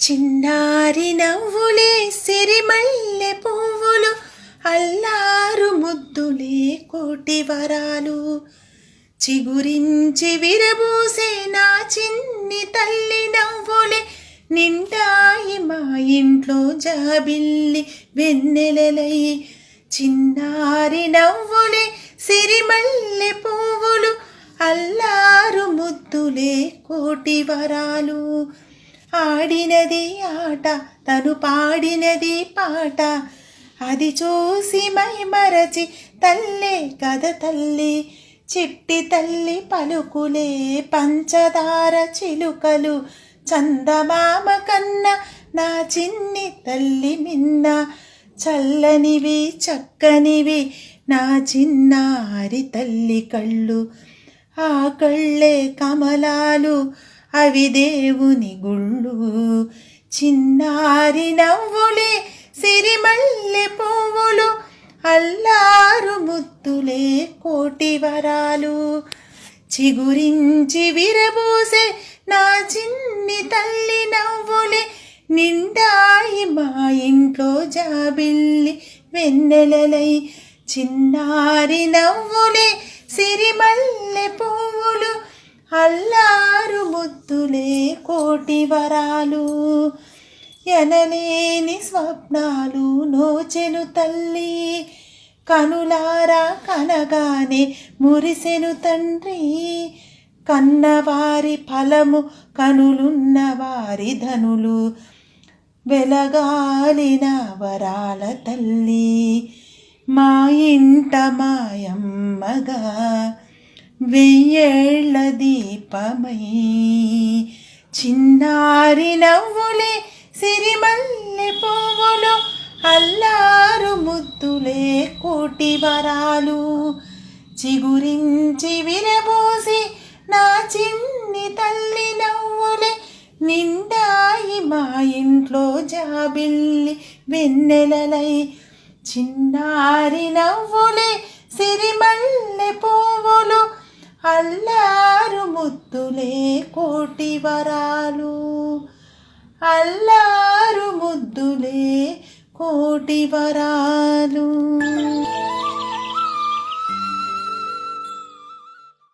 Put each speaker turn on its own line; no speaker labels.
చిన్నారి నవ్వులే సిరిమల్లె పువ్వులు, అల్లారు ముద్దులే కోటి వరాలు. చిగురించి విరబూసే నా చిన్ని తల్లి నవ్వులే, నిండాయి మా ఇంట్లో జాబిల్లి వెన్నెలలై. చిన్నారి నవ్వులే సిరిమల్లె పువ్వులు, అల్లారు ముద్దులే కోటి వరాలు. ఆడినది ఆట, తను పాడినది పాట, అది చూసి మైమరచి తల్లే కథ తల్లి. చిట్టి తల్లి పలుకులే పంచదార చిలుకలు, చందమామ కన్నా నా చిన్ని తల్లి మిన్న. చల్లనివి చక్కనివి నా చిన్నారి తల్లి కళ్ళు, ఆ కళ్ళే కమలాలు, అవి దేవుని గుళ్ళు. చిన్నారి నవ్వులే సిరిమల్లె పువ్వులు, అల్లారు ముద్దులే కోటి వరాలు. చిగురించి విరబూసే నా చిన్ని తల్లి నవ్వులే, నిండాయి మా ఇంట్లో జాబిల్లి వెన్నెలలై. చిన్నారి నవ్వులే సిరిమల్లె పువ్వులు, అల్లారు ముద్దులే కోటి వరాలు. ఎనలేని స్వప్నాలు నోచెను తల్లి, కనులారా కనగానే మురిసెను తండ్రి. కన్నవారి ఫలము కనులున్న వారి ధనులు, వెలగాలిన వరాల తల్లి. మా ఇంట మాయమ్మగా వెయ్యేళ్ల దీపమై. చిన్నారి నవ్వులే సిరిమల్లె పువ్వులు, అల్లారు ముద్దులే కోటి వరాలు. చిగురించి విరబూసి నా చిన్ని తల్లి నవ్వులే, నిండాయి మా ఇంట్లో జాబిల్లి వెన్నెలలై. చిన్నారి నవ్వులే సిరిమల్లె పువ్వులు, అల్లారు ముద్దులే కోటి వరాలు. అల్లారు ముద్దులే కోటి వరాలు.